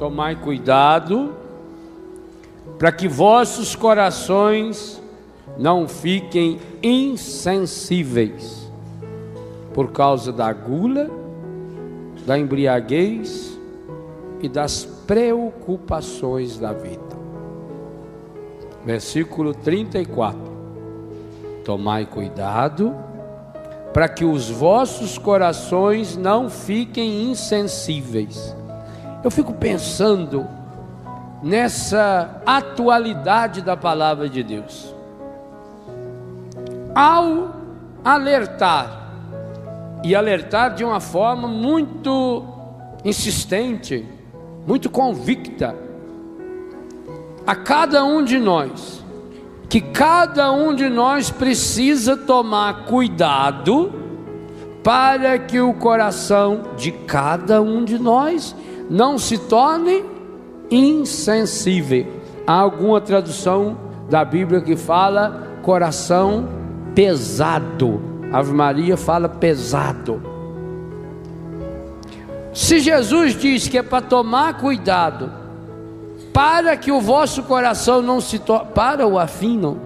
tomai cuidado, para que vossos corações não fiquem insensíveis, por causa da gula, da embriaguez e das preocupações da vida. Versículo 34. Tomai cuidado, para que os vossos corações não fiquem insensíveis. Eu fico pensando nessa atualidade da palavra de Deus. Ao alertar, e alertar de uma forma muito insistente, muito convicta, a cada um de nós, que cada um de nós precisa tomar cuidado para que o coração de cada um de nós não se torne insensível. Há alguma tradução da Bíblia que fala coração pesado. Ave Maria fala pesado. Se Jesus diz que é para tomar cuidado, para que o vosso coração não se torne, para o afinam,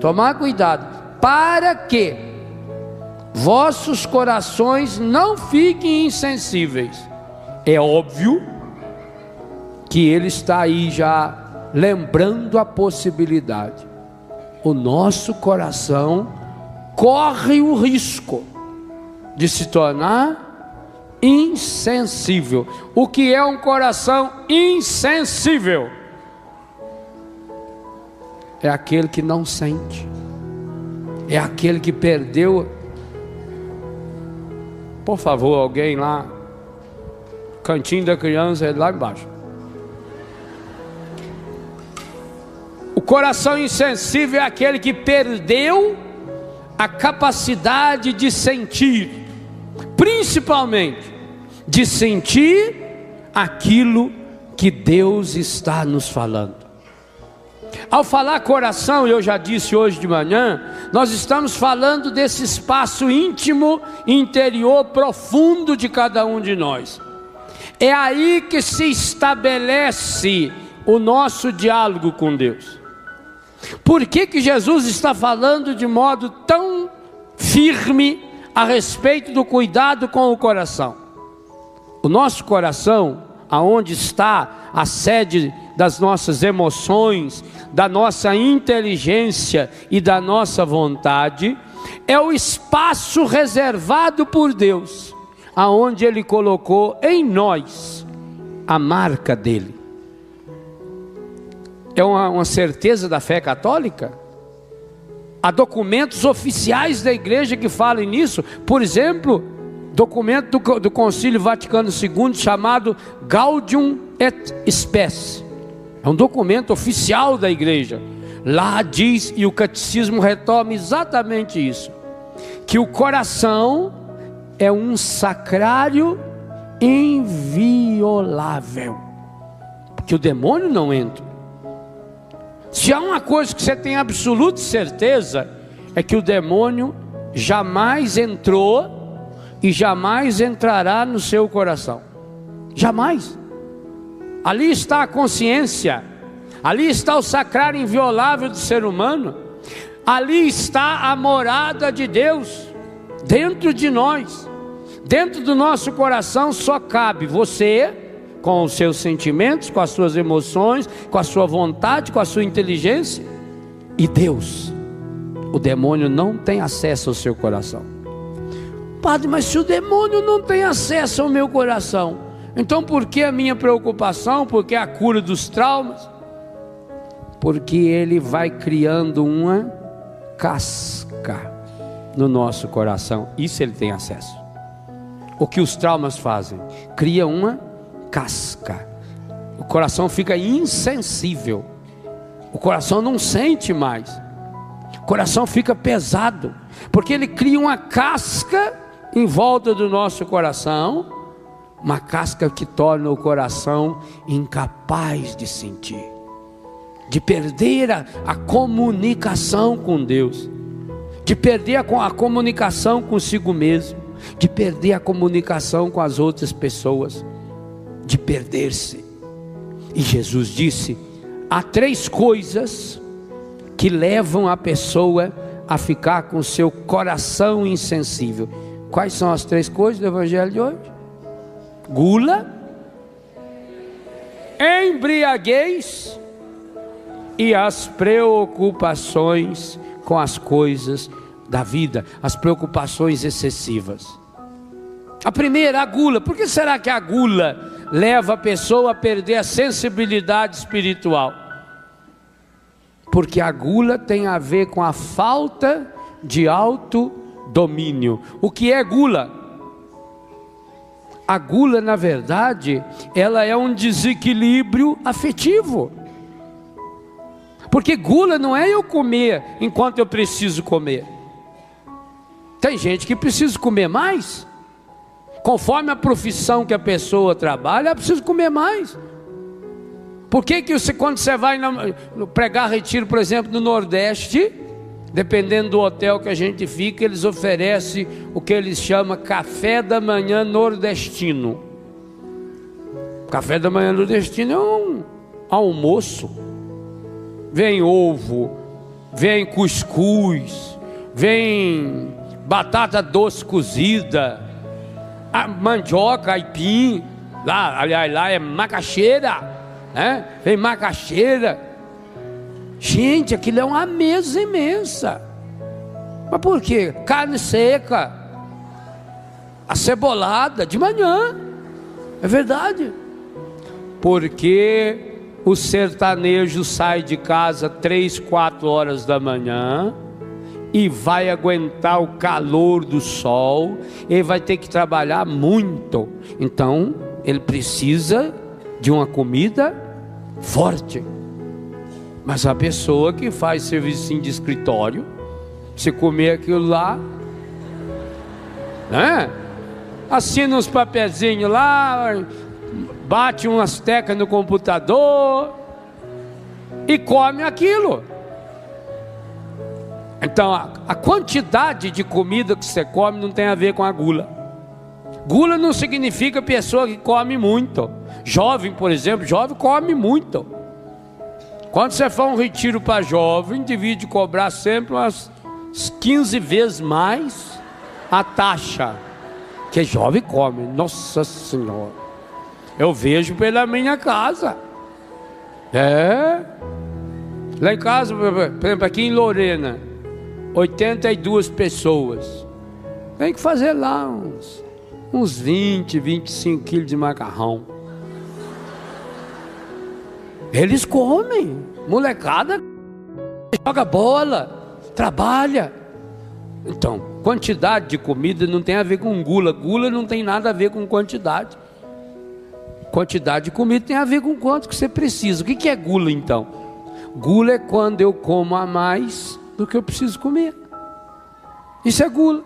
tomar cuidado, para que vossos corações não fiquem insensíveis. É óbvio que ele está aí já lembrando a possibilidade. O nosso coração corre o risco de se tornar insensível. O que é um coração insensível? É aquele que não sente, é aquele que perdeu. Por favor, alguém lá, cantinho da criança é lá embaixo. O coração insensível é aquele que perdeu a capacidade de sentir, principalmente de sentir aquilo que Deus está nos falando. Ao falar coração, eu já disse hoje de manhã, nós estamos falando desse espaço íntimo, interior, profundo de cada um de nós. É aí que se estabelece o nosso diálogo com Deus. Por que Jesus está falando de modo tão firme a respeito do cuidado com o coração? O nosso coração, aonde está a sede das nossas emoções, da nossa inteligência e da nossa vontade, é o espaço reservado por Deus, aonde Ele colocou em nós a marca dele. É uma certeza da fé católica. Há documentos oficiais da igreja que falem nisso. Por exemplo, documento do Concílio Vaticano II chamado Gaudium et Spes. É um documento oficial da igreja. Lá diz, e o catecismo retoma exatamente isso, que o coração é um sacrário inviolável, porque o demônio não entra. Se há uma coisa que você tem absoluta certeza, é que o demônio jamais entrou e jamais entrará no seu coração. Jamais. Ali está a consciência, ali está o sacrário inviolável do ser humano, ali está a morada de Deus dentro de nós. Dentro do nosso coração só cabe você, com os seus sentimentos, com as suas emoções, com a sua vontade, com a sua inteligência, e Deus. O demônio não tem acesso ao seu coração. Padre, mas se o demônio não tem acesso ao meu coração, então por que a minha preocupação? Por que a cura dos traumas? Porque ele vai criando uma casca no nosso coração. Isso ele tem acesso. O que os traumas fazem? Cria uma casca. O coração fica insensível. O coração não sente mais. O coração fica pesado, porque ele cria uma casca em volta do nosso coração, uma casca que torna o coração incapaz de sentir, de perder a comunicação com Deus, de perder a comunicação consigo mesmo, de perder a comunicação com as outras pessoas, de perder-se. E Jesus disse: há 3 coisas que levam a pessoa a ficar com o seu coração insensível. Quais são as 3 coisas do evangelho de hoje? Gula, embriaguez e as preocupações com as coisas da vida, as preocupações excessivas. A primeira, a gula. Por que será que a gula leva a pessoa a perder a sensibilidade espiritual? Porque a gula tem a ver com a falta de autodomínio. O que é gula? A gula, na verdade, ela é um desequilíbrio afetivo. Porque gula não é eu comer enquanto eu preciso comer. Tem gente que precisa comer mais. Conforme a profissão que a pessoa trabalha, ela precisa comer mais. Por que você, quando você vai pregar retiro, por exemplo, no Nordeste, dependendo do hotel que a gente fica, eles oferecem o que eles chamam café da manhã nordestino. Café da manhã nordestino é um almoço. Vem ovo, vem cuscuz, vem batata doce cozida, mandioca, aipim, aliás, lá é macaxeira, né? Vem macaxeira. Gente, aquilo é uma mesa imensa. Mas por quê? Carne seca, acebolada, de manhã. É verdade. Porque o sertanejo sai de casa 3, 4 horas da manhã e vai aguentar o calor do sol. Ele vai ter que trabalhar muito. Então, ele precisa de uma comida forte. Mas a pessoa que faz serviço de escritório, se comer aquilo lá, né? Assina uns papelzinhos lá, bate umas teclas no computador e come aquilo. Então a quantidade de comida que você come não tem a ver com a gula. Gula não significa pessoa que come muito. Jovem, por exemplo, jovem come muito. Quando você for um retiro para jovem, devia de cobrar sempre umas 15 vezes mais a taxa. Que jovem come, nossa senhora. Eu vejo pela minha casa. Lá em casa, por exemplo, aqui em Lorena, 82 pessoas. Tem que fazer lá uns 20, 25 quilos de macarrão. Eles comem. Molecada joga bola, trabalha. Então, quantidade de comida não tem a ver com gula. Gula não tem nada a ver com quantidade. Quantidade de comida tem a ver com quanto que você precisa. O que é gula então? Gula é quando eu como a mais do que eu preciso comer. Isso é gula.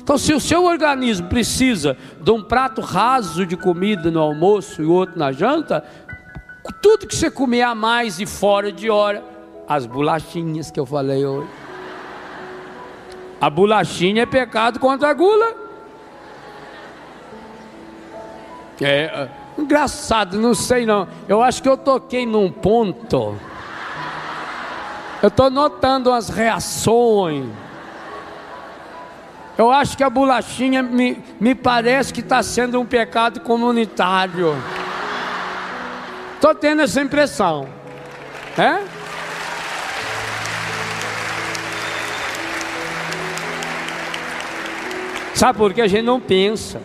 Então, se o seu organismo precisa de um prato raso de comida no almoço e outro na janta, tudo que você comer a mais e fora de hora, as bolachinhas que eu falei hoje, a bolachinha é pecado contra a gula. Engraçado, não sei não. Eu acho que eu toquei num ponto. Eu estou notando as reações. Eu acho que a bolachinha me parece que está sendo um pecado comunitário. Estou tendo essa impressão. Sabe por que a gente não pensa?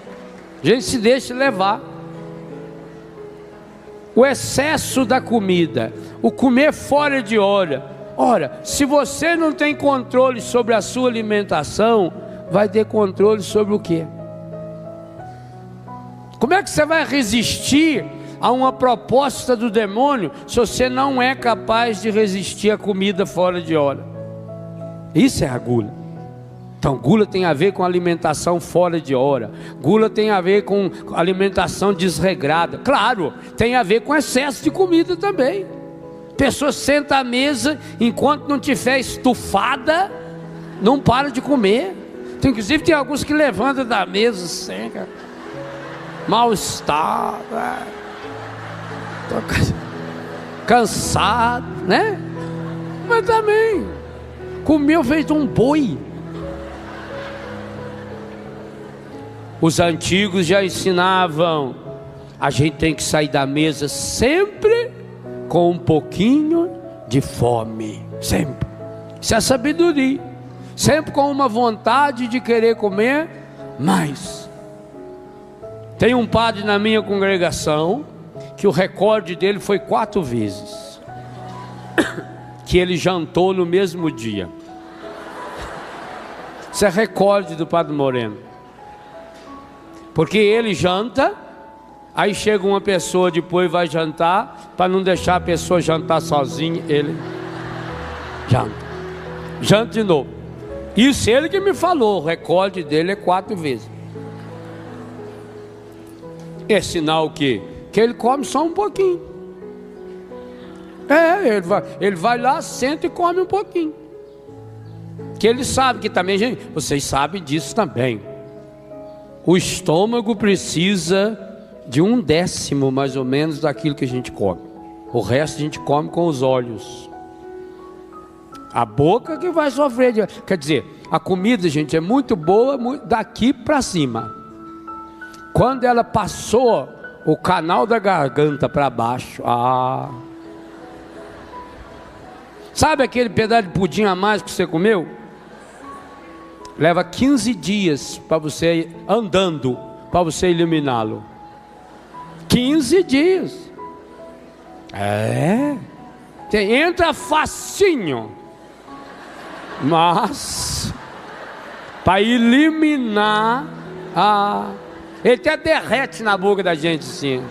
A gente se deixa levar. O excesso da comida, o comer fora de hora. Ora, se você não tem controle sobre a sua alimentação, vai ter controle sobre o quê? Como é que você vai resistir a uma proposta do demônio se você não é capaz de resistir à comida fora de hora? Isso é a gula. Então, gula tem a ver com alimentação fora de hora. Gula tem a ver com alimentação desregrada. Claro, tem a ver com excesso de comida também. Pessoa senta à mesa, enquanto não tiver estufada, não para de comer. Inclusive tem alguns que levantam da mesa sem mal-estar. cansado, né? Mas também comeu feito um boi. Os antigos já ensinavam: a gente tem que sair da mesa sempre com um pouquinho de fome, sempre. Isso é sabedoria. Sempre com uma vontade de querer comer mais. Tem um padre na minha congregação que o recorde dele foi 4 vezes que ele jantou no mesmo dia. Isso é recorde do Padre Moreno. Porque ele janta, aí chega uma pessoa depois vai jantar, para não deixar a pessoa jantar sozinha, ele janta de novo. Isso ele que me falou, o recorde dele é 4 vezes. É sinal que ele come só um pouquinho. Ele vai lá, senta e come um pouquinho. Que ele sabe que também, gente, vocês sabem disso também. O estômago precisa de 1/10 mais ou menos daquilo que a gente come. O resto a gente come com os olhos. A boca que vai sofrer. Quer dizer, a comida, gente, é muito boa daqui para cima. Quando ela passou o canal da garganta para baixo, sabe aquele pedaço de pudim a mais que você comeu? Leva 15 dias para você andando, para você eliminá-lo. 15 dias. Entra facinho. Mas para eliminar, ele até derrete na boca da gente assim.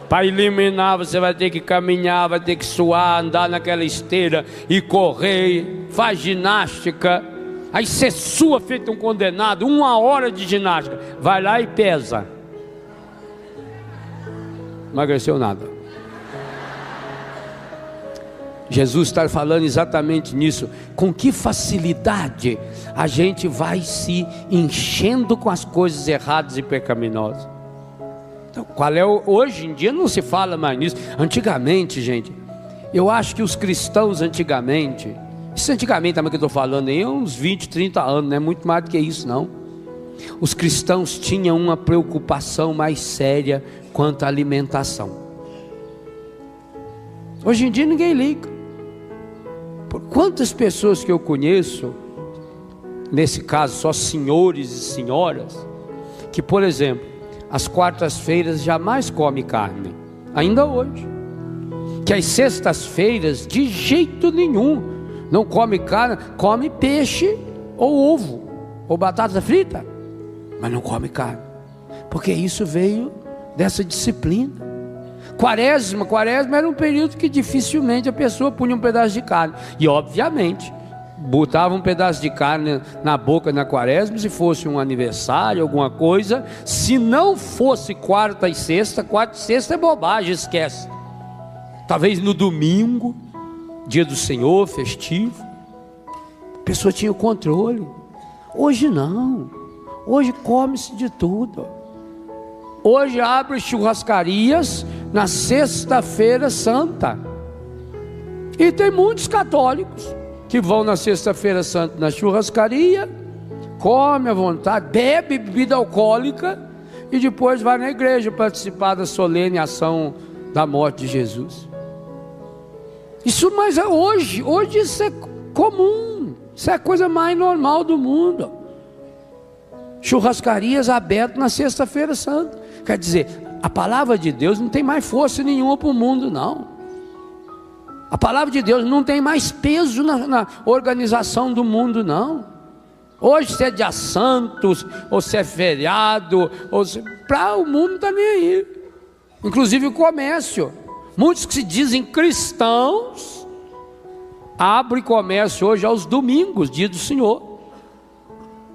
Para eliminar, você vai ter que caminhar, vai ter que suar, andar naquela esteira e correr, faz ginástica. Aí você sua feito um condenado, 1 hora de ginástica. Vai lá e pesa. Não emagreceu nada. Jesus está falando exatamente nisso. Com que facilidade a gente vai se enchendo com as coisas erradas e pecaminosas. Então, hoje em dia não se fala mais nisso. Antigamente, gente, eu acho que os cristãos antigamente, isso antigamente também que eu estou falando aí, uns 20, 30 anos, não é muito mais do que isso não. Os cristãos tinham uma preocupação mais séria quanto à alimentação. Hoje em dia ninguém liga. Por quantas pessoas que eu conheço, nesse caso só senhores e senhoras, que por exemplo, às quartas-feiras jamais come carne, ainda hoje. Que às sextas-feiras de jeito nenhum não come carne, come peixe ou ovo, ou batata frita, mas não come carne, porque isso veio dessa disciplina. Quaresma era um período que dificilmente a pessoa punha um pedaço de carne, e obviamente botava um pedaço de carne na boca na quaresma se fosse um aniversário, alguma coisa. Se não fosse quarta e sexta é bobagem, esquece. Talvez no domingo, dia do Senhor, festivo, a pessoa tinha o controle. Hoje não, hoje come-se de tudo. Hoje abre churrascarias na sexta-feira santa, e tem muitos católicos que vão na sexta-feira santa na churrascaria, come à vontade, bebe bebida alcoólica e depois vai na igreja participar da solene ação da morte de Jesus. Isso, mas hoje isso é comum, isso é a coisa mais normal do mundo. Churrascarias abertas na sexta-feira santa. Quer dizer, a palavra de Deus não tem mais força nenhuma para o mundo, não. A palavra de Deus não tem mais peso na organização do mundo, não. Hoje se é dia santos, ou se é feriado, para o mundo não está nem aí. Inclusive o comércio. Muitos que se dizem cristãos abrem comércio hoje aos domingos, dia do Senhor.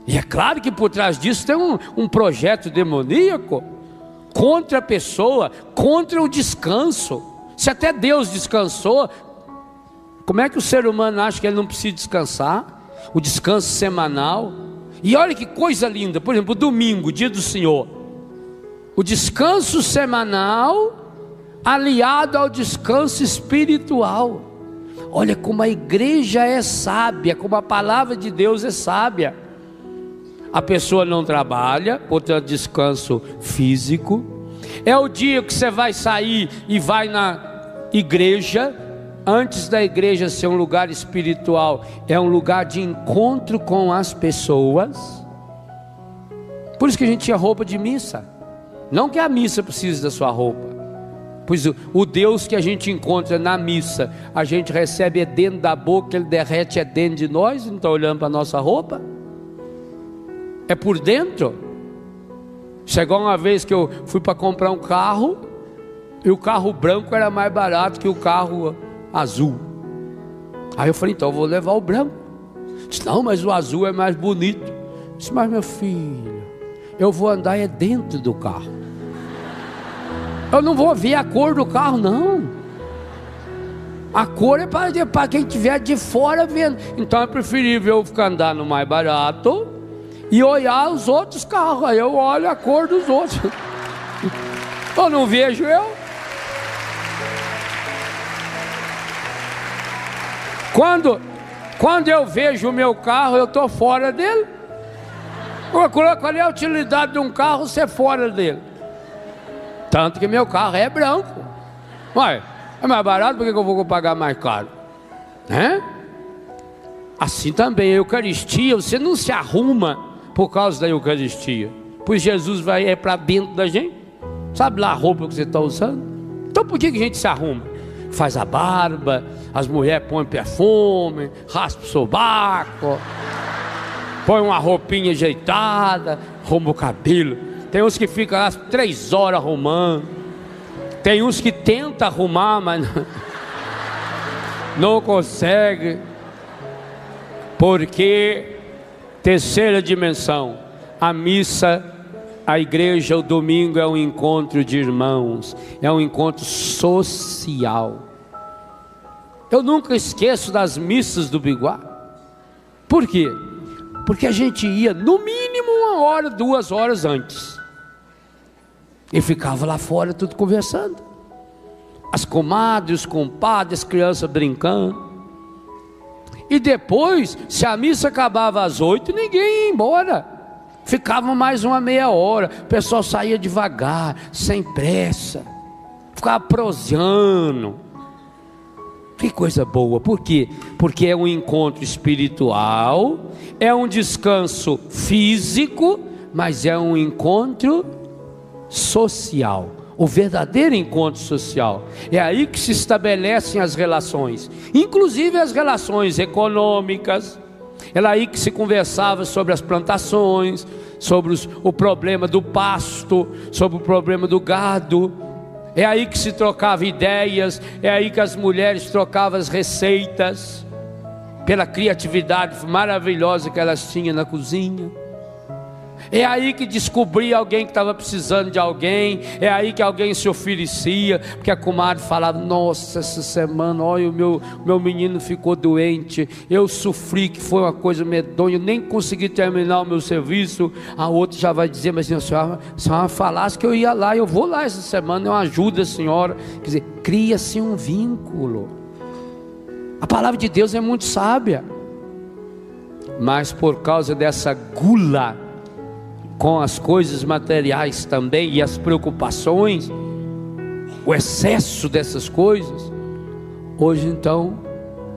E é claro que por trás disso tem um projeto demoníaco contra a pessoa, contra o descanso. Se até Deus descansou, como é que o ser humano acha que ele não precisa descansar? O descanso semanal. E olha que coisa linda, por exemplo, o domingo, dia do Senhor, o descanso semanal aliado ao descanso espiritual. Olha como a igreja é sábia, como a palavra de Deus é sábia. A pessoa não trabalha, portanto descanso físico. É o dia que você vai sair e vai na igreja. Antes da igreja ser um lugar espiritual, é um lugar de encontro com as pessoas. Por isso que a gente tinha roupa de missa. Não que a missa precise da sua roupa, pois o Deus que a gente encontra na missa, a gente recebe é dentro da boca, Ele derrete é dentro de nós. Não está olhando para a nossa roupa, é por dentro. Chegou uma vez que eu fui para comprar um carro, e o carro branco era mais barato que o carro azul. Aí eu falei, então eu vou levar o branco. Disse, não, mas o azul é mais bonito. Disse, mas meu filho, eu vou andar é dentro do carro, eu não vou ver a cor do carro não. A cor é para quem estiver de fora vendo. Então é preferível eu ficar andando no mais barato e olhar os outros carros. Aí eu olho a cor dos outros. Eu não vejo eu. Quando eu vejo o meu carro, eu estou fora dele. Qual é a utilidade de um carro ser fora dele? Tanto que meu carro é branco. Ué, é mais barato, por que eu vou pagar mais caro? Assim também a Eucaristia, você não se arruma por causa da Eucaristia, pois Jesus vai para dentro da gente. Sabe lá a roupa que você está usando? Então por que a gente se arruma? Faz a barba, as mulheres põem perfume, raspa o sobaco, põe uma roupinha ajeitada, arruma o cabelo. Tem uns que ficam lá 3 horas arrumando. Tem uns que tentam arrumar, mas não consegue. Porque, terceira dimensão, a missa, a igreja, o domingo é um encontro de irmãos, é um encontro social. Eu nunca esqueço das missas do Biguá. Por quê? Porque a gente ia no mínimo 1 hora, 2 horas antes, e ficava lá fora tudo conversando. As comadres, os compadres, as crianças brincando. E depois, se a missa acabava às 8, ninguém ia embora. Ficava mais uma meia hora. O pessoal saía devagar, sem pressa, ficava proseando. Que coisa boa. Por quê? Porque é um encontro espiritual, é um descanso físico, mas é um encontro social. O verdadeiro encontro social. É aí que se estabelecem as relações, inclusive as relações econômicas. É aí que se conversava sobre as plantações, sobre o problema do pasto, sobre o problema do gado. É aí que se trocava ideias, é aí que as mulheres trocavam as receitas, pela criatividade maravilhosa que elas tinham na cozinha. É aí que descobria alguém que estava precisando de alguém. É aí que alguém se oferecia, porque a comadre falava, nossa, essa semana, olha, o meu menino ficou doente, eu sofri, que foi uma coisa medonha, eu nem consegui terminar o meu serviço. A outra já vai dizer, mas a senhora falasse que eu ia lá, eu vou lá essa semana, eu ajudo a senhora. Quer dizer, cria-se um vínculo. A palavra de Deus é muito sábia, mas por causa dessa gula com as coisas materiais também, e as preocupações, o excesso dessas coisas, hoje então,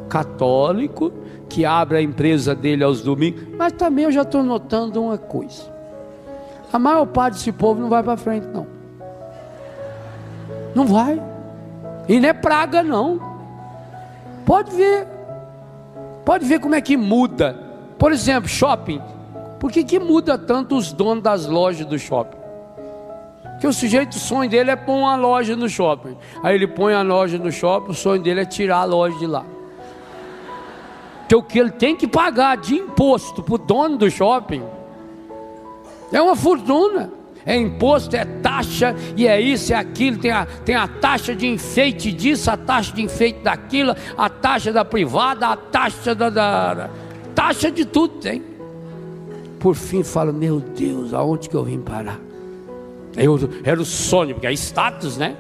católico, que abre a empresa dele aos domingos. Mas também eu já estou notando uma coisa, a maior parte desse povo não vai para frente não. Não vai. E não é praga não. Pode ver como é que muda. Por exemplo, shopping. Por que muda tanto os donos das lojas do shopping? Porque o sujeito, o sonho dele é pôr uma loja no shopping. Aí ele põe a loja no shopping, o sonho dele é tirar a loja de lá. Porque o que ele tem que pagar de imposto para o dono do shopping é uma fortuna. É imposto, é taxa, e é isso, é aquilo. Tem a taxa de enfeite disso, a taxa de enfeite daquilo, a taxa da privada, a taxa da taxa de tudo tem. Por fim fala, meu Deus, aonde que eu vim parar? Era o sonho, porque é status, né?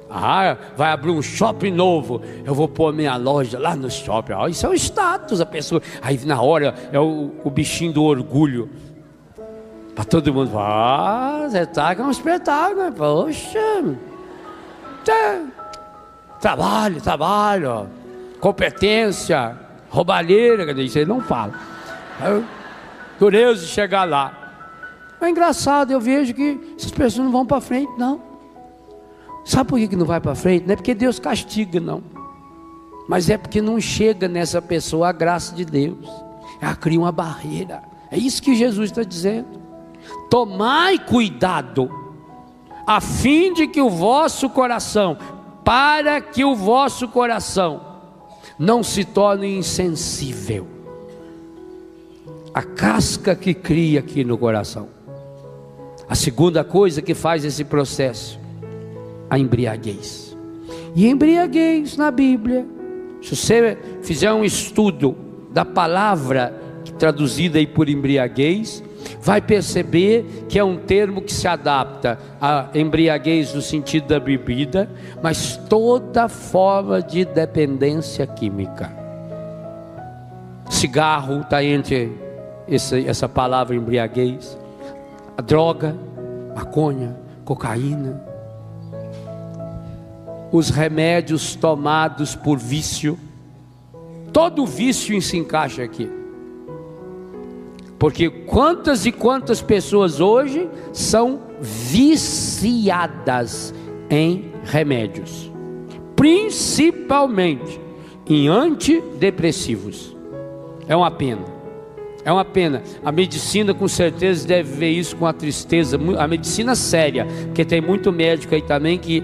Vai abrir um shopping novo, eu vou pôr minha loja lá no shopping. Isso é um status, a pessoa. Aí na hora é o bichinho do orgulho. Para todo mundo falar, você tá com um espetáculo, né? Poxa, trabalho, competência, roubalheira, isso aí não fala. Curioso de chegar lá. É engraçado, eu vejo que essas pessoas não vão para frente, não. Sabe por que não vai para frente? Não é porque Deus castiga, não. Mas é porque não chega nessa pessoa a graça de Deus. Ela cria uma barreira. É isso que Jesus está dizendo. Tomai cuidado, a fim de que o vosso coração, para que o vosso coração não se torne insensível. A casca que cria aqui no coração. A segunda coisa que faz esse processo, a embriaguez. E embriaguez na Bíblia, se você fizer um estudo da palavra traduzida aí por embriaguez, vai perceber que é um termo que se adapta a embriaguez no sentido da bebida, mas toda forma de dependência química. Cigarro está entre essa palavra embriaguez. A droga, maconha, cocaína, os remédios tomados por vício, todo vício se encaixa aqui. Porque quantas e quantas pessoas hoje são viciadas em remédios, principalmente em antidepressivos. É uma pena. É uma pena. A medicina com certeza deve ver isso com a tristeza. A medicina séria, porque tem muito médico aí também que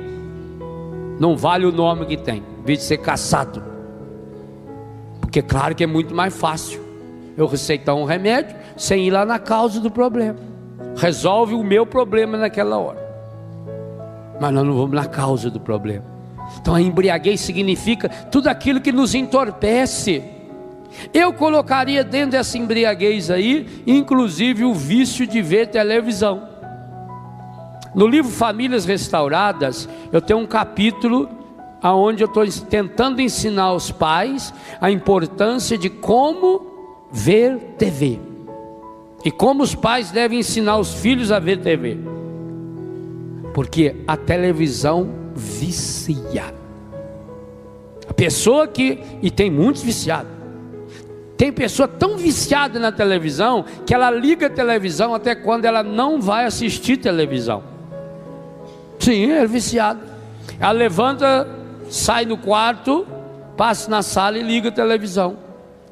não vale o nome que tem, em vez de ser caçado. Porque claro que é muito mais fácil eu receitar um remédio sem ir lá na causa do problema. Resolve o meu problema naquela hora, mas nós não vamos na causa do problema. Então a embriaguez significa tudo aquilo que nos entorpece. Eu colocaria dentro dessa embriaguez aí, inclusive o vício de ver televisão. No livro Famílias Restauradas, eu tenho um capítulo onde eu estou tentando ensinar aos pais a importância de como ver TV. E como os pais devem ensinar os filhos a ver TV. Porque a televisão vicia. A pessoa e tem muitos viciados. Tem pessoa tão viciada na televisão que ela liga a televisão até quando ela não vai assistir televisão. Sim, é viciada. Ela levanta, sai do quarto, passa na sala e liga a televisão.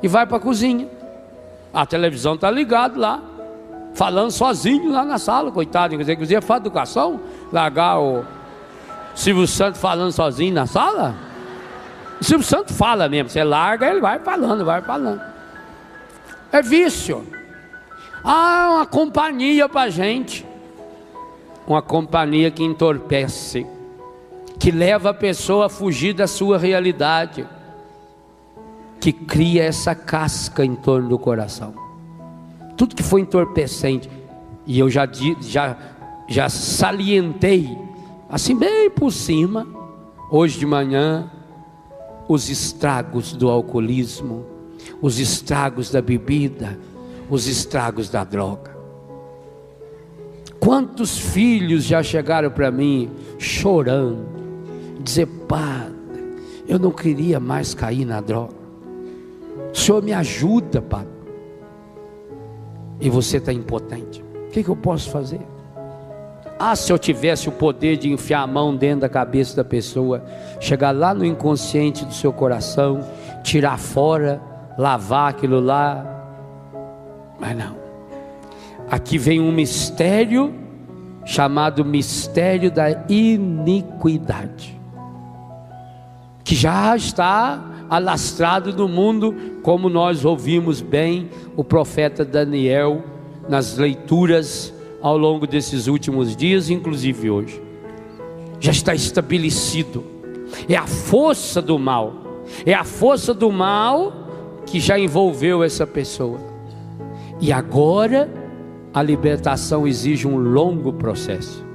E vai para a cozinha. A televisão está ligada lá, falando sozinho lá na sala, coitado. Quer dizer, que é falta de educação, largar o Silvio Santos falando sozinho na sala. O Silvio Santos fala mesmo, você larga, ele vai falando, É vício. Uma companhia para a gente. Uma companhia que entorpece, que leva a pessoa a fugir da sua realidade, que cria essa casca em torno do coração. Tudo que foi entorpecente, e eu já salientei, assim bem por cima, hoje de manhã, os estragos do alcoolismo, os estragos da bebida, os estragos da droga. Quantos filhos já chegaram para mim chorando, dizer: Padre, eu não queria mais cair na droga, o Senhor me ajuda, Padre. E você está impotente. O que eu posso fazer? Se eu tivesse o poder de enfiar a mão dentro da cabeça da pessoa, chegar lá no inconsciente do seu coração, tirar fora, lavar aquilo lá. Mas não. Aqui vem um mistério chamado mistério da iniquidade, que já está alastrado no mundo, como nós ouvimos bem o profeta Daniel nas leituras ao longo desses últimos dias, inclusive hoje. Já está estabelecido. É a força do mal. É a força do mal que já envolveu essa pessoa. E agora a libertação exige um longo processo.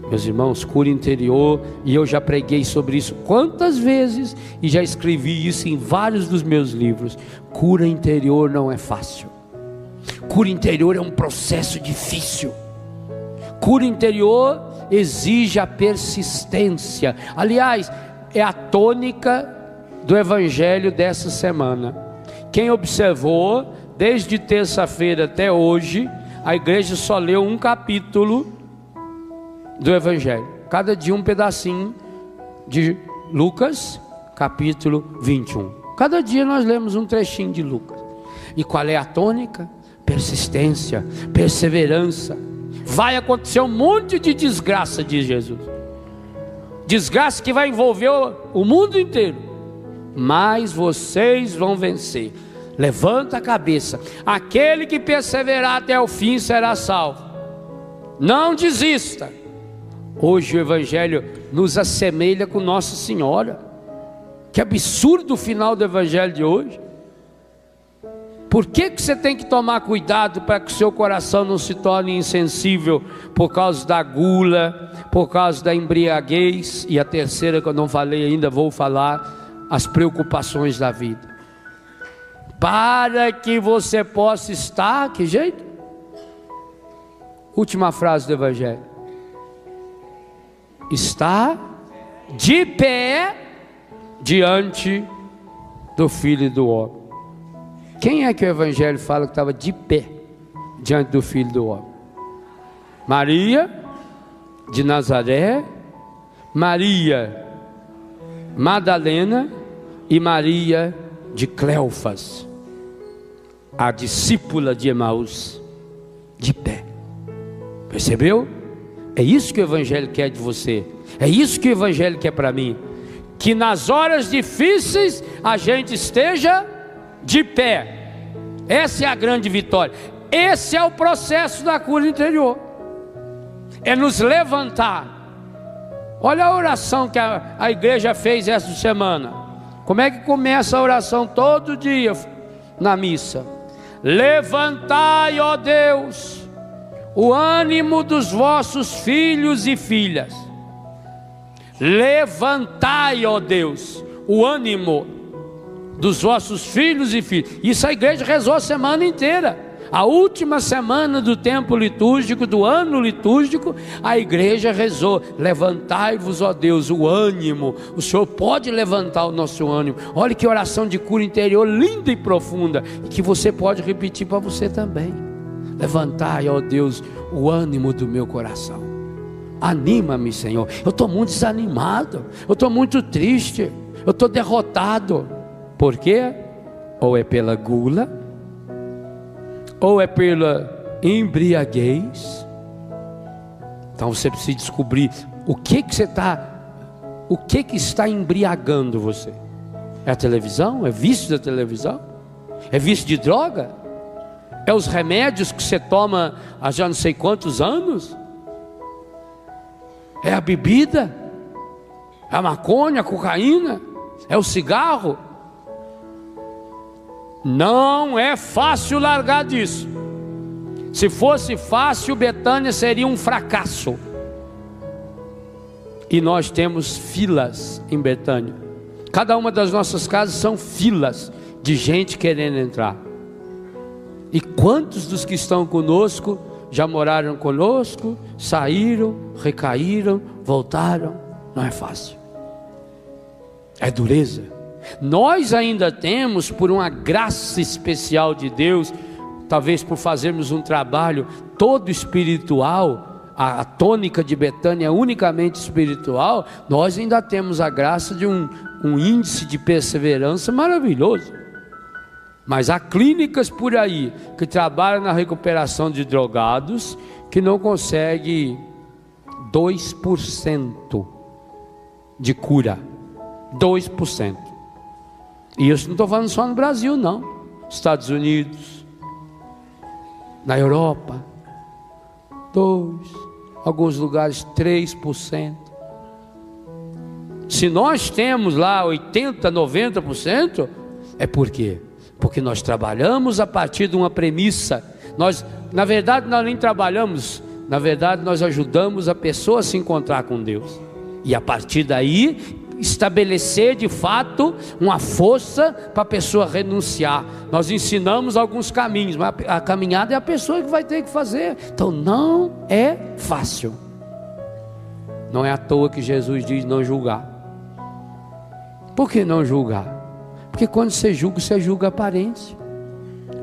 Meus irmãos, cura interior, e eu já preguei sobre isso quantas vezes, e já escrevi isso em vários dos meus livros. Cura interior não é fácil. Cura interior é um processo difícil. Cura interior exige a persistência. Aliás, é a tônica do evangelho dessa semana. Quem observou, desde terça-feira até hoje, a igreja só leu um capítulo do evangelho, cada dia um pedacinho de Lucas, capítulo 21. Cada dia nós lemos um trechinho de Lucas. E qual é a tônica? Persistência, perseverança. Vai acontecer um monte de desgraça, diz Jesus. Desgraça que vai envolver o mundo inteiro, mas vocês vão vencer. Levanta a cabeça. Aquele que perseverar até o fim será salvo. Não desista. Hoje o evangelho nos assemelha com Nossa Senhora. Que absurdo o final do evangelho de hoje. Por que você tem que tomar cuidado para que o seu coração não se torne insensível por causa da gula, por causa da embriaguez, e a terceira que eu não falei ainda, vou falar, as preocupações da vida. Para que você possa estar, que jeito? Última frase do evangelho. Está de pé diante do Filho do Homem. Quem é que o evangelho fala que estava de pé diante do Filho do Homem? Maria de Nazaré, Maria Madalena e Maria de Cleofas, a discípula de Emaús, de pé. Percebeu? É isso que o evangelho quer de você. É isso que o evangelho quer para mim. Que nas horas difíceis a gente esteja de pé. Essa é a grande vitória. Esse é o processo da cura interior. É nos levantar. Olha a oração que a igreja fez essa semana. Como é que começa a oração todo dia na missa? Levantai, ó Deus, o ânimo dos vossos filhos e filhas. Levantai, ó Deus, o ânimo dos vossos filhos e filhas. Isso a igreja rezou a semana inteira. A última semana do tempo litúrgico, do ano litúrgico, a igreja rezou: levantai-vos, ó Deus, o ânimo. O Senhor pode levantar o nosso ânimo. Olha que oração de cura interior linda e profunda, e que você pode repetir para você também. Levantai, ó Deus, o ânimo do meu coração. Anima-me, Senhor. Eu estou muito desanimado, eu estou muito triste, eu estou derrotado. Por quê? Ou é pela gula, ou é pela embriaguez. Então você precisa descobrir o que está embriagando você. É a televisão? É vício da televisão? É vício de droga? É os remédios que você toma há já não sei quantos anos? É a bebida? É a maconha, a cocaína? É o cigarro? Não é fácil largar disso. Se fosse fácil, Betânia seria um fracasso. E nós temos filas em Betânia. Cada uma das nossas casas são filas de gente querendo entrar. E quantos dos que estão conosco já moraram conosco, saíram, recaíram, voltaram? Não é fácil. É dureza. Nós ainda temos, por uma graça especial de Deus, talvez por fazermos um trabalho todo espiritual, a tônica de Betânia é unicamente espiritual, nós ainda temos a graça de um índice de perseverança maravilhoso. Mas há clínicas por aí que trabalham na recuperação de drogados que não conseguem 2% de cura. 2%. E isso não estou falando só no Brasil, não. Estados Unidos, na Europa, 2%, alguns lugares 3%. Se nós temos lá 80%, 90%, é por quê? Porque nós trabalhamos a partir de uma premissa. Nós, na verdade, nós nem trabalhamos, Na verdade, nós ajudamos a pessoa a se encontrar com Deus. E a partir daí, estabelecer de fato uma força para a pessoa renunciar. Nós ensinamos alguns caminhos, mas a caminhada é a pessoa que vai ter que fazer. Então não é fácil. Não é à toa que Jesus diz não julgar. Por que não julgar? Porque quando você julga a aparência.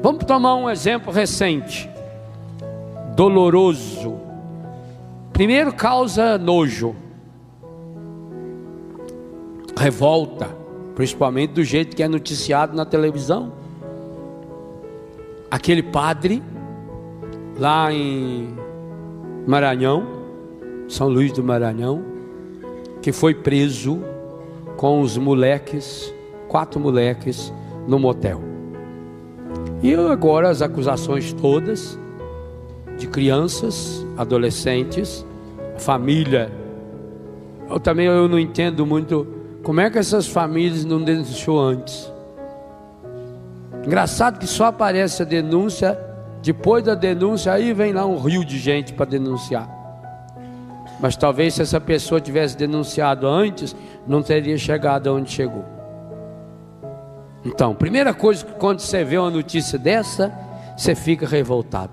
Vamos tomar um exemplo recente, doloroso. Primeiro, causa nojo, revolta, principalmente do jeito que é noticiado na televisão. Aquele padre lá em Maranhão, São Luís do Maranhão, que foi preso com os moleques, 4 moleques, no motel. E agora as acusações todas de crianças, adolescentes, família. Eu não entendo muito como é que essas famílias não denunciou antes. Engraçado que só aparece a denúncia, depois da denúncia aí vem lá um rio de gente para denunciar. Mas talvez se essa pessoa tivesse denunciado antes, não teria chegado aonde chegou. Então, primeira coisa, quando você vê uma notícia dessa, você fica revoltado.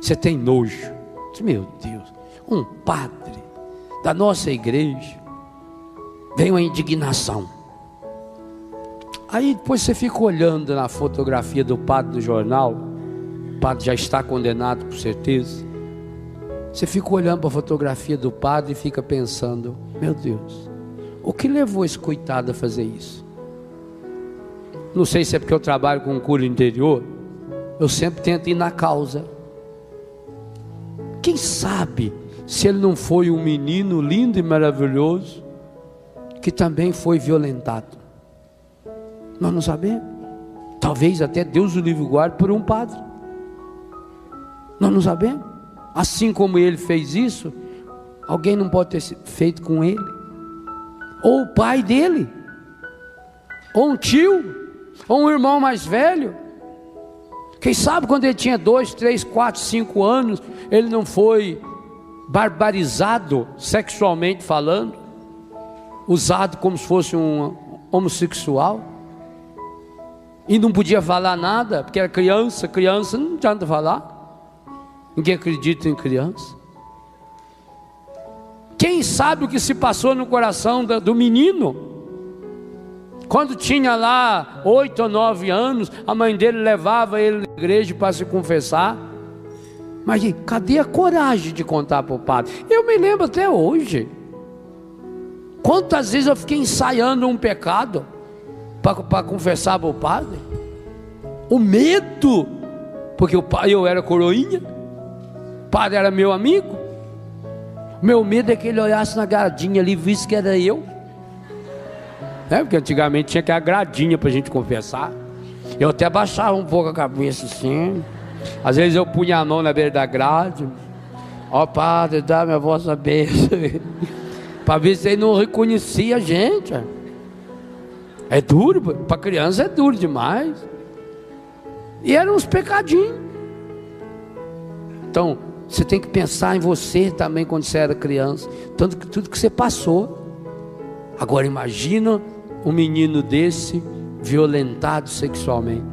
Você tem nojo. Meu Deus, um padre da nossa igreja, vem uma indignação. Aí depois você fica olhando na fotografia do padre do jornal. O padre já está condenado, com certeza. Você fica olhando para a fotografia do padre e fica pensando: meu Deus, o que levou esse coitado a fazer isso? Não sei se é porque eu trabalho com cura interior, eu sempre tento ir na causa. Quem sabe se ele não foi um menino lindo e maravilhoso que também foi violentado? Nós não sabemos. Talvez até Deus o livre guarde por um padre. Nós não sabemos. Assim como ele fez isso, alguém não pode ter feito com ele, ou o pai dele, ou um tio, ou um irmão mais velho. Quem sabe quando ele tinha 2, 3, 4, 5 anos, ele não foi barbarizado sexualmente falando, usado como se fosse um homossexual, e não podia falar nada, porque era criança não adianta falar. Ninguém acredita em criança. Quem sabe o que se passou no coração do menino? Quando tinha lá 8 ou 9 anos, a mãe dele levava ele na igreja para se confessar. Mas cadê a coragem de contar para o padre? Eu me lembro até hoje. Quantas vezes eu fiquei ensaiando um pecado para confessar para o padre? O medo, porque eu era coroinha. O padre era meu amigo. Meu medo é que ele olhasse na gradinha ali e visse que era eu. Porque antigamente tinha que a gradinha para a gente confessar. Eu até baixava um pouco a cabeça assim. Às vezes eu punha a mão na beira da grade. Ó padre, dá minha vossa bênção. Para ver se ele não reconhecia a gente. É duro, para criança é duro demais. E eram uns pecadinhos. Então, você tem que pensar em você também quando você era criança, tudo que você passou. Agora imagina um menino desse violentado sexualmente.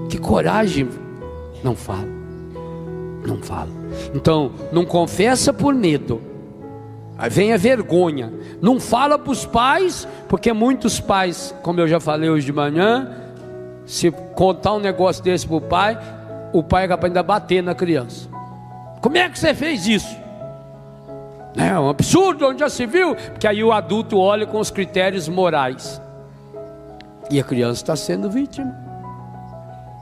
Que coragem. Não fala. Então não confessa por medo. Aí vem a vergonha. Não fala para os pais, porque muitos pais, como eu já falei hoje de manhã, se contar um negócio desse para o pai é capaz de ainda bater na criança. Como é que você fez isso? É um absurdo, onde já se viu? Porque aí o adulto olha com os critérios morais. E a criança está sendo vítima.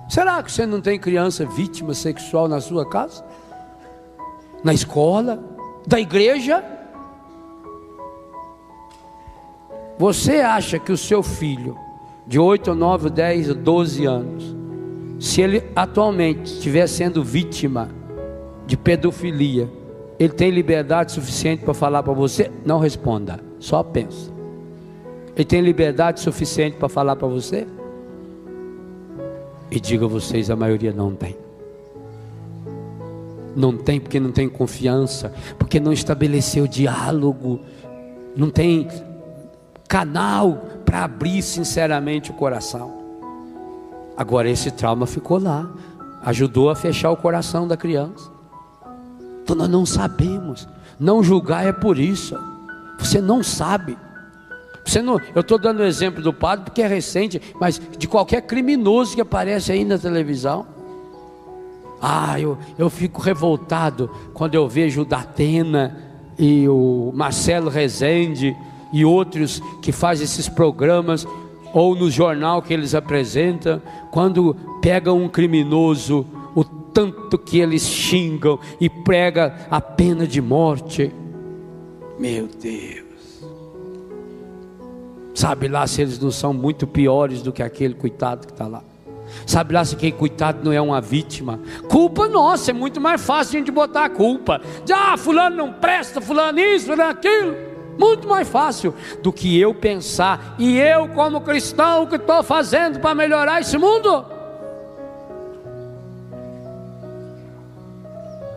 Será que você não tem criança vítima sexual na sua casa? Na escola? Da igreja? Você acha que o seu filho de 8, 9, 10, 12 anos, se ele atualmente estiver sendo vítima de pedofilia, ele tem liberdade suficiente para falar para você? Não responda, só pensa. Ele tem liberdade suficiente para falar para você? E digo a vocês, a maioria não tem. Não tem, porque não tem confiança, porque não estabeleceu diálogo, não tem canal para abrir sinceramente o coração. Agora esse trauma ficou lá, ajudou a fechar o coração da criança. Então nós não sabemos. Não julgar é por isso. Você não sabe. Você não, eu estou dando o exemplo do padre porque é recente, mas de qualquer criminoso que aparece aí na televisão. Eu fico revoltado quando eu vejo o Datena e o Marcelo Rezende e outros que fazem esses programas, ou no jornal que eles apresentam, quando pegam um criminoso, o tanto que eles xingam e pregam a pena de morte. Meu Deus, sabe lá se eles não são muito piores do que aquele coitado que está lá? Sabe lá se aquele coitado não é uma vítima? Culpa nossa, é muito mais fácil a gente botar a culpa de fulano não presta, fulano isso, fulano aquilo. Muito mais fácil do que eu pensar, e eu como cristão, o que estou fazendo para melhorar esse mundo?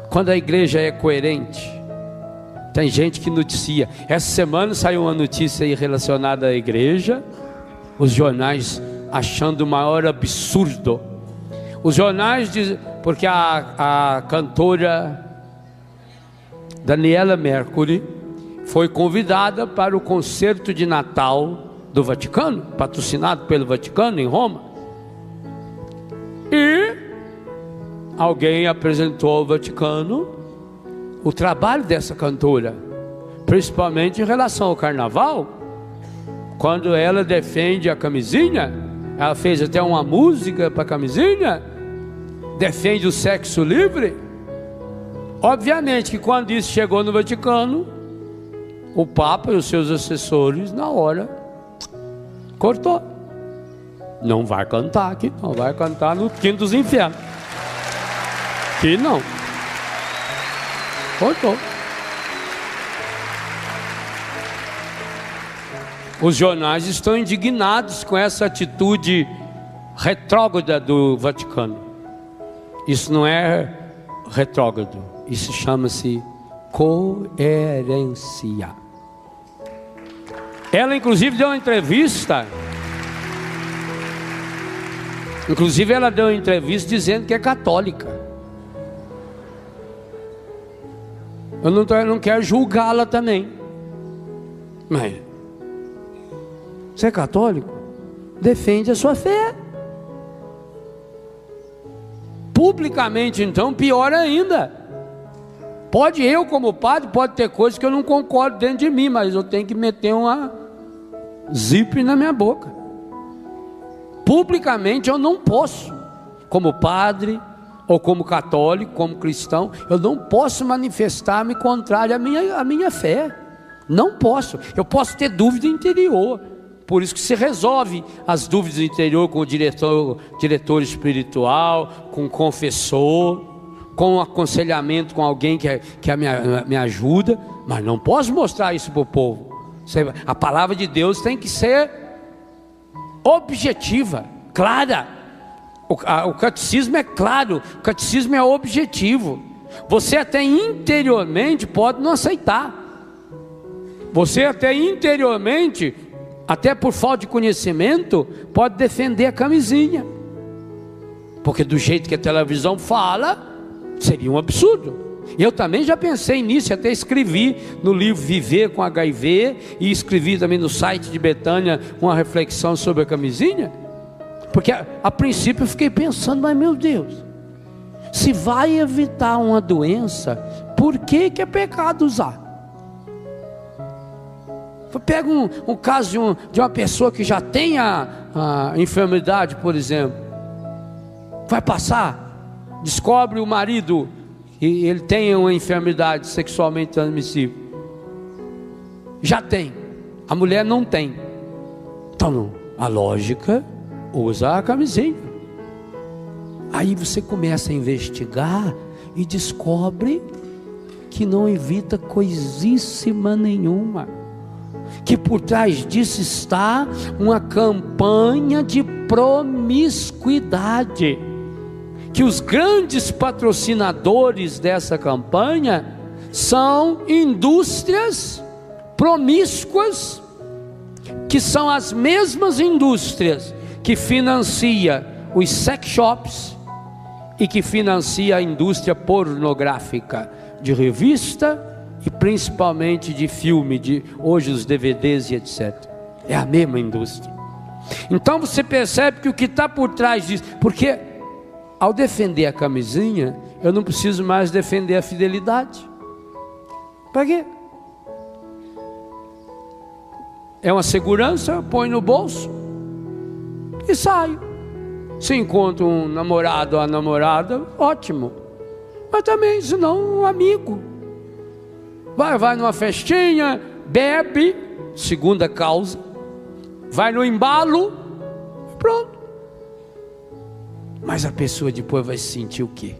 Quando a igreja é coerente, tem gente que noticia. Essa semana saiu uma notícia aí relacionada à igreja, os jornais achando o maior absurdo. Os jornais dizem, porque a cantora Daniela Mercury foi convidada para o concerto de Natal do Vaticano, patrocinado pelo Vaticano em Roma, e alguém apresentou ao Vaticano o trabalho dessa cantora, principalmente em relação ao carnaval, quando ela defende a camisinha. Ela fez até uma música para a camisinha, defende o sexo livre. Obviamente que quando isso chegou no Vaticano, o Papa e os seus assessores na hora cortou. Não vai cantar aqui, não vai cantar no quinto dos infernos. Aqui não. Cortou. Os jornais estão indignados com essa atitude retrógrada do Vaticano. Isso não é retrógrado, isso chama-se coerência. Ela inclusive deu uma entrevista. Ela deu uma entrevista dizendo que é católica. Eu não quero julgá-la também, mas você é católico? Defende a sua fé. Publicamente então, pior ainda. Pode, eu como padre, pode ter coisas que eu não concordo dentro de mim, mas eu tenho que meter uma zip na minha boca. Publicamente eu não posso, como padre, ou como católico, como cristão, eu não posso manifestar-me contrário à minha fé. Não posso. Eu posso ter dúvida interior. Por isso que se resolve as dúvidas do interior com o diretor espiritual, com o confessor, com o aconselhamento com alguém que me ajuda, mas não posso mostrar isso para o povo. A palavra de Deus tem que ser objetiva, clara. O catecismo é claro, o catecismo é objetivo. Você até interiormente pode não aceitar. Você até interiormente, até por falta de conhecimento, pode defender a camisinha, porque do jeito que a televisão fala, seria um absurdo. Eu também já pensei nisso, até escrevi no livro Viver com HIV, e escrevi também no site de Betânia uma reflexão sobre a camisinha, porque a princípio eu fiquei pensando, mas meu Deus, se vai evitar uma doença, por que é pecado usar? Pega um caso de uma pessoa que já tem a enfermidade, por exemplo, vai passar, descobre o marido e ele tem uma enfermidade sexualmente transmissível, já tem, a mulher não tem, então a lógica, usa a camisinha. Aí você começa a investigar e descobre que não evita coisíssima nenhuma, que por trás disso está uma campanha de promiscuidade, que os grandes patrocinadores dessa campanha são indústrias promíscuas, que são as mesmas indústrias que financia os sex shops e que financia a indústria pornográfica de revista e principalmente de filme, de hoje os DVDs e etc. É a mesma indústria. Então você percebe que o que está por trás disso, porque ao defender a camisinha, eu não preciso mais defender a fidelidade. Para quê? É uma segurança, eu ponho no bolso e saio. Se encontro um namorado ou uma namorada, ótimo. Mas também, se não, um amigo. Vai numa festinha, bebe, segunda causa, vai no embalo, pronto. Mas a pessoa depois vai sentir o quê?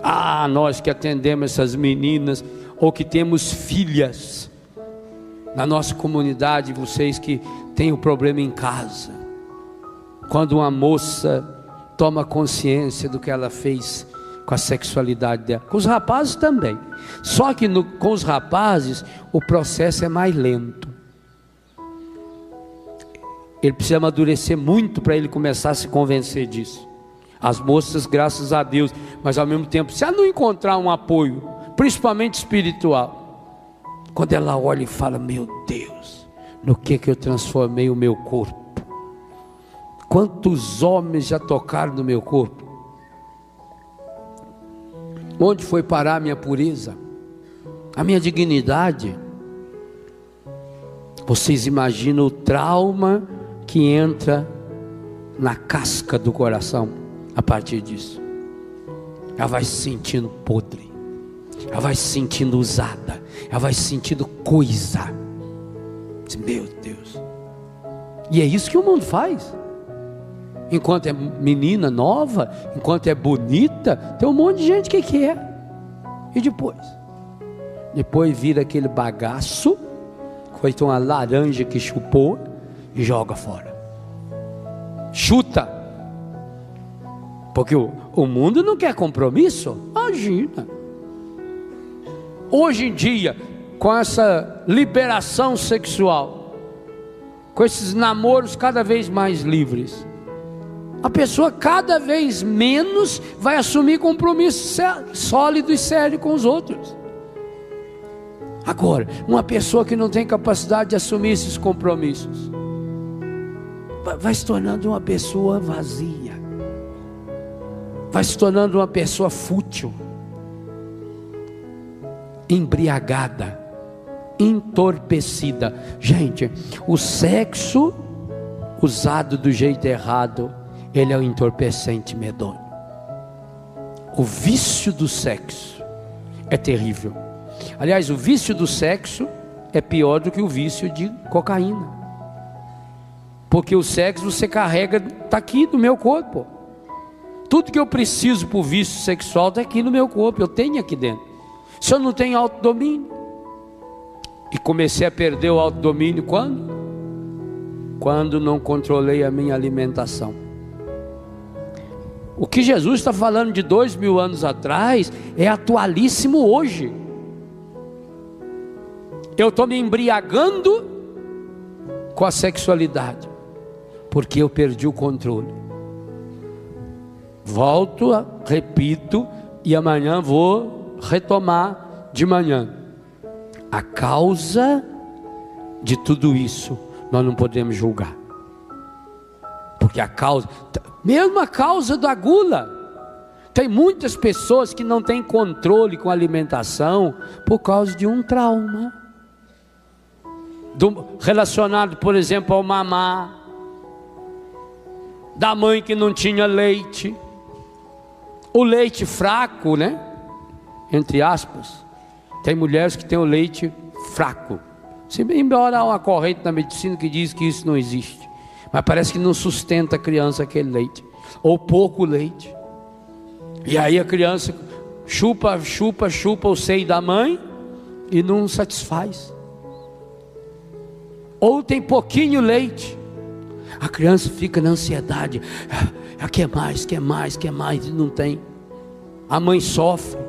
Ah, nós que atendemos essas meninas, ou que temos filhas na nossa comunidade, vocês que têm o problema em casa, quando uma moça toma consciência do que ela fez com a sexualidade dela, com os rapazes também, só que com os rapazes o processo é mais lento, ele precisa amadurecer muito para ele começar a se convencer disso. As moças, graças a Deus, mas ao mesmo tempo, se ela não encontrar um apoio, principalmente espiritual, quando ela olha e fala, meu Deus, no que eu transformei o meu corpo, quantos homens já tocaram no meu corpo, onde foi parar a minha pureza, a minha dignidade? Vocês imaginam o trauma que entra na casca do coração a partir disso? Ela vai se sentindo podre, ela vai se sentindo usada, ela vai se sentindo coisa. Meu Deus. E é isso que o mundo faz. Enquanto é menina nova, enquanto é bonita, tem um monte de gente que quer. E depois vira aquele bagaço, feito uma laranja que chupou e joga fora. Chuta. Porque o mundo não quer compromisso. Imagina. Hoje em dia, com essa liberação sexual, com esses namoros cada vez mais livres, a pessoa cada vez menos vai assumir compromisso sólido e sério com os outros. Agora, uma pessoa que não tem capacidade de assumir esses compromissos, vai se tornando uma pessoa vazia, vai se tornando uma pessoa fútil, embriagada, entorpecida. Gente, o sexo usado do jeito errado, ele é um entorpecente medonho. O vício do sexo é terrível. Aliás, o vício do sexo é pior do que o vício de cocaína, porque o sexo você carrega, está aqui no meu corpo. Tudo que eu preciso para o vício sexual está aqui no meu corpo, eu tenho aqui dentro. Se eu não tenho autodomínio, e comecei a perder o autodomínio quando não controlei a minha alimentação. O que Jesus está falando de 2000 anos atrás é atualíssimo hoje. Eu estou me embriagando com a sexualidade, porque eu perdi o controle. Volto, repito, e amanhã vou retomar de manhã. A causa de tudo isso, nós não podemos julgar. Porque a causa, mesmo a causa da gula, tem muitas pessoas que não têm controle com a alimentação por causa de um trauma, relacionado, por exemplo, ao mamar, da mãe que não tinha leite, o leite fraco, né? Entre aspas, tem mulheres que têm o leite fraco, embora há uma corrente na medicina que diz que isso não existe, mas parece que não sustenta a criança aquele leite, ou pouco leite, e aí a criança chupa o seio da mãe e não satisfaz, ou tem pouquinho leite, a criança fica na ansiedade, quer mais, quer mais, quer mais, e não tem. A mãe sofre.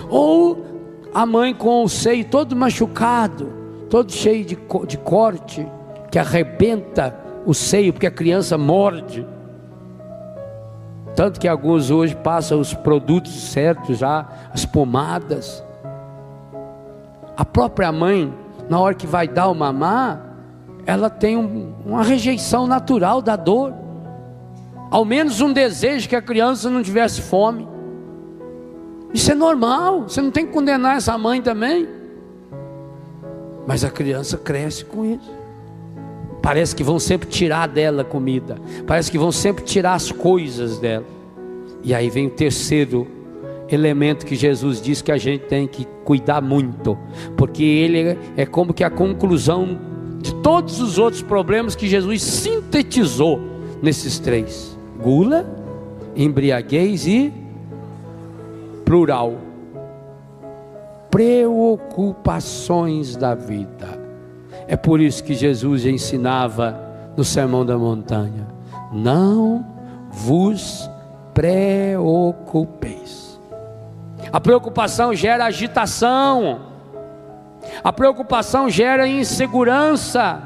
Ou a mãe com o seio todo machucado, todo cheio de corte, que arrebenta o seio, porque a criança morde. Tanto que alguns hoje passam os produtos certos já, as pomadas. A própria mãe, na hora que vai dar o mamar, ela tem uma rejeição natural da dor. Ao menos um desejo que a criança não tivesse fome. Isso é normal, você não tem que condenar essa mãe também. Mas a criança cresce com isso. Parece que vão sempre tirar dela a comida, parece que vão sempre tirar as coisas dela. E aí vem o terceiro elemento que Jesus diz que a gente tem que cuidar muito, porque ele é como que a conclusão de todos os outros problemas que Jesus sintetizou nesses três: gula, embriaguez e plural, preocupações da vida. É por isso que Jesus ensinava no Sermão da Montanha: não vos preocupeis. A preocupação gera agitação, a preocupação gera insegurança,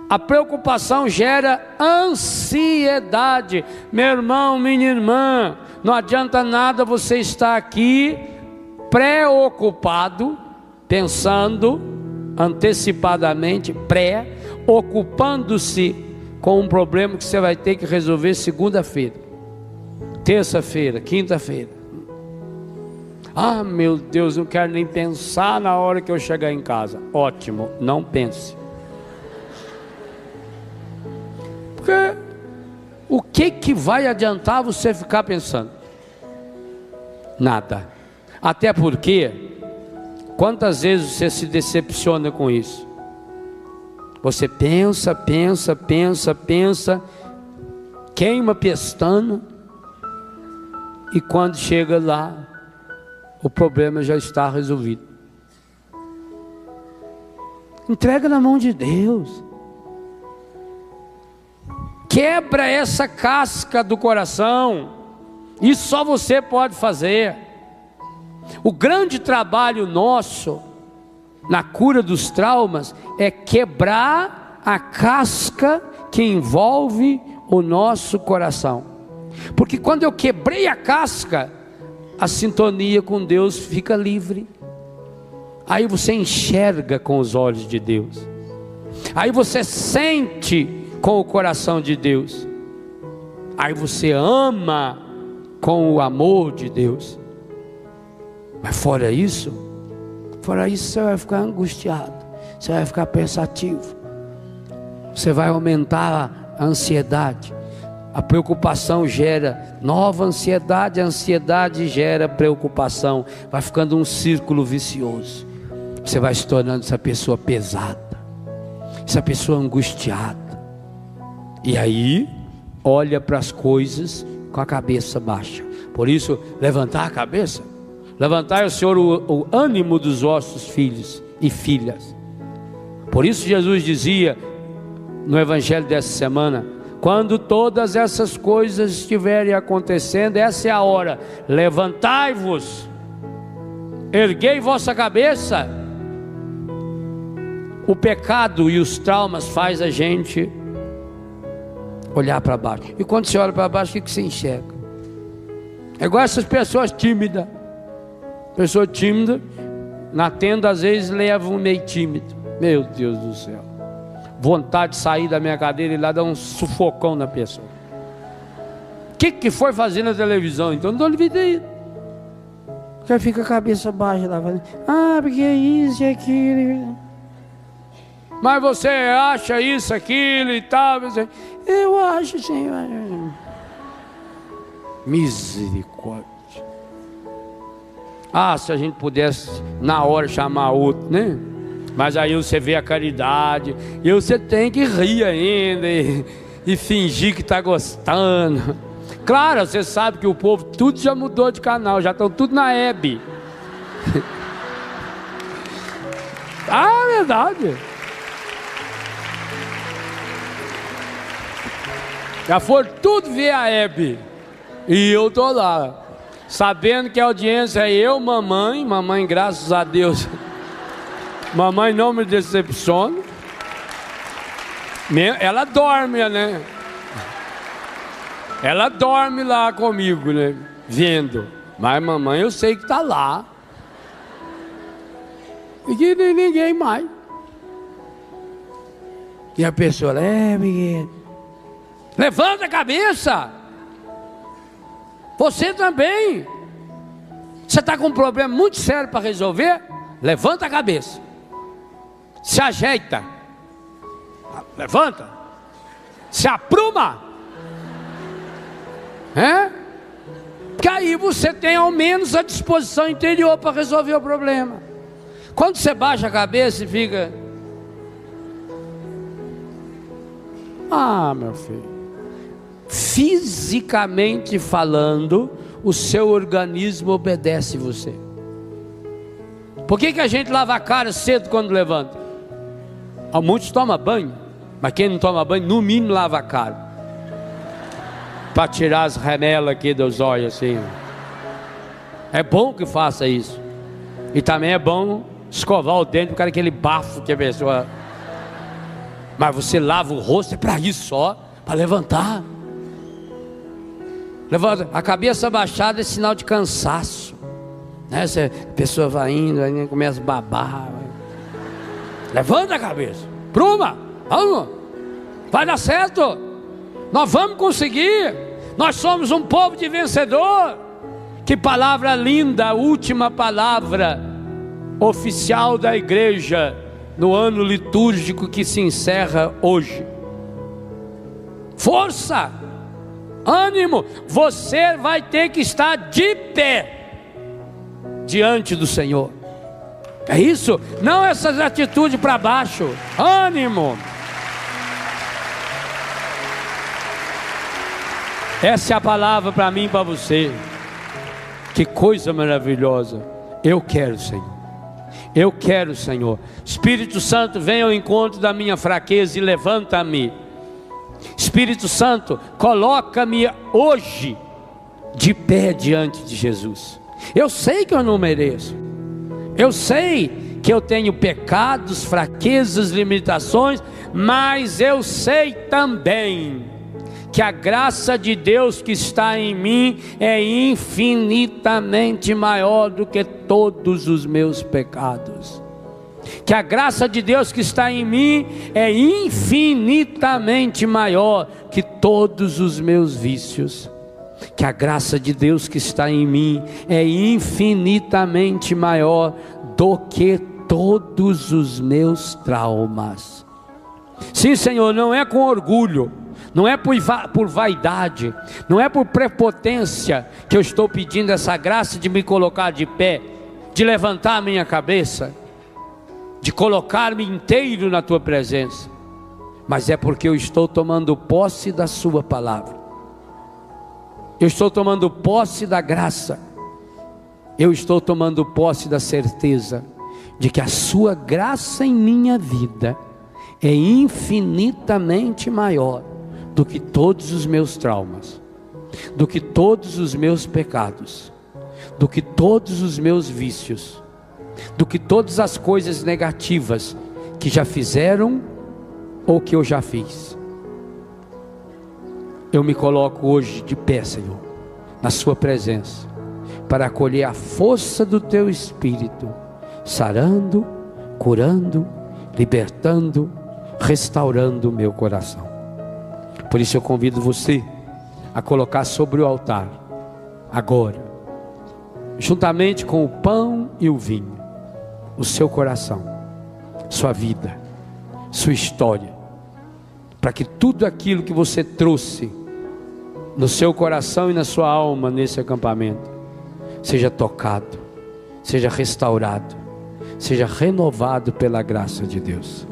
a preocupação gera ansiedade. Meu irmão, minha irmã, não adianta nada você estar aqui preocupado, pensando antecipadamente, ocupando-se com um problema que você vai ter que resolver segunda-feira, terça-feira, quinta-feira. Ah, meu Deus, não quero nem pensar na hora que eu chegar em casa. Ótimo, não pense. Porque o que vai adiantar você ficar pensando? Nada. Até porque, quantas vezes você se decepciona com isso? Você pensa, queima pestana, e quando chega lá, o problema já está resolvido. Entrega na mão de Deus. Quebra essa casca do coração. Isso só você pode fazer. O grande trabalho nosso na cura dos traumas é quebrar a casca que envolve o nosso coração. Porque quando eu quebrei a casca, a sintonia com Deus fica livre. Aí você enxerga com os olhos de Deus. Aí você sente com o coração de Deus. Aí você ama com o amor de Deus. Mas fora isso você vai ficar angustiado, você vai ficar pensativo, você vai aumentar a ansiedade. A preocupação gera nova ansiedade, a ansiedade gera preocupação, vai ficando um círculo vicioso. Você vai se tornando essa pessoa pesada, essa pessoa angustiada, e aí olha para as coisas com a cabeça baixa. Por isso, levantar a cabeça, levantai, Senhor, o ânimo dos vossos filhos e filhas. Por isso Jesus dizia no evangelho dessa semana: quando todas essas coisas estiverem acontecendo, essa é a hora, levantai-vos, erguei vossa cabeça. O pecado e os traumas faz a gente olhar para baixo. E quando você olha para baixo, o que você enxerga? É igual essas pessoas tímidas. Pessoa tímida, na tenda às vezes leva um meio tímido. Meu Deus do céu, vontade de sair da minha cadeira e lá dar um sufocão na pessoa. O que foi fazer na televisão? Então não dou vida. Já fica a cabeça baixa lá, porque é isso e aquilo. Mas você acha isso, aquilo e tal? Eu acho, Senhor. Misericórdia. Ah, se a gente pudesse na hora chamar outro, né? Mas aí você vê a caridade, e você tem que rir ainda e fingir que está gostando. Claro, você sabe que o povo tudo já mudou de canal, já estão tudo na Hebe. Ah, é verdade. Já foram tudo ver a Hebe. E eu tô lá, sabendo que a audiência é eu, mamãe. Mamãe, graças a Deus, mamãe não me decepciona. Ela dorme, né? Ela dorme lá comigo, né? Vendo. Mas mamãe eu sei que tá lá. E que nem ninguém mais. E a pessoa, Miguel, levanta a cabeça. Você também. Você está com um problema muito sério para resolver? Levanta a cabeça. Se ajeita. Levanta. Se apruma. Porque aí você tem ao menos a disposição interior para resolver o problema. Quando você baixa a cabeça e fica... meu filho, fisicamente falando, o seu organismo obedece você. Por que a gente lava a cara cedo quando levanta? Muitos tomam banho, mas quem não toma banho, no mínimo lava a cara, para tirar as remelas aqui dos olhos assim. É bom que faça isso. E também é bom escovar o dente, porque aquele bafo que a pessoa... Mas você lava o rosto, é para isso só, para levantar. Levanta, a cabeça baixada é sinal de cansaço, né? A pessoa vai indo, aí começa a babar. Levanta a cabeça, pruma, vamos, vai dar certo, nós vamos conseguir, nós somos um povo de vencedor. Que palavra linda, a última palavra oficial da igreja no ano litúrgico que se encerra hoje. Força, ânimo, você vai ter que estar de pé diante do Senhor. É isso, não essas atitudes para baixo. Ânimo. Essa é a palavra para mim e para você. Que coisa maravilhosa. Eu quero, Senhor. Eu quero, Senhor. Espírito Santo, venha ao encontro da minha fraqueza e levanta-me. Espírito Santo, coloca-me hoje de pé diante de Jesus. Eu sei que eu não mereço. Eu sei que eu tenho pecados, fraquezas, limitações, mas eu sei também que a graça de Deus que está em mim é infinitamente maior do que todos os meus pecados. Que a graça de Deus que está em mim é infinitamente maior que todos os meus vícios. Que a graça de Deus que está em mim é infinitamente maior do que todos os meus traumas. Sim, Senhor, não é com orgulho, não é por vaidade, não é por prepotência que eu estou pedindo essa graça de me colocar de pé, de levantar a minha cabeça, de colocar-me inteiro na tua presença, mas é porque eu estou tomando posse da sua palavra, eu estou tomando posse da graça, eu estou tomando posse da certeza de que a sua graça em minha vida é infinitamente maior do que todos os meus traumas, do que todos os meus pecados, do que todos os meus vícios, do que todas as coisas negativas que já fizeram ou que eu já fiz. Eu me coloco hoje de pé, Senhor, na sua presença, para acolher a força do teu Espírito, sarando, curando, libertando, restaurando o meu coração. Por isso eu convido você a colocar sobre o altar, agora, juntamente com o pão e o vinho, o seu coração, sua vida, sua história, para que tudo aquilo que você trouxe no seu coração e na sua alma nesse acampamento seja tocado, seja restaurado, seja renovado pela graça de Deus.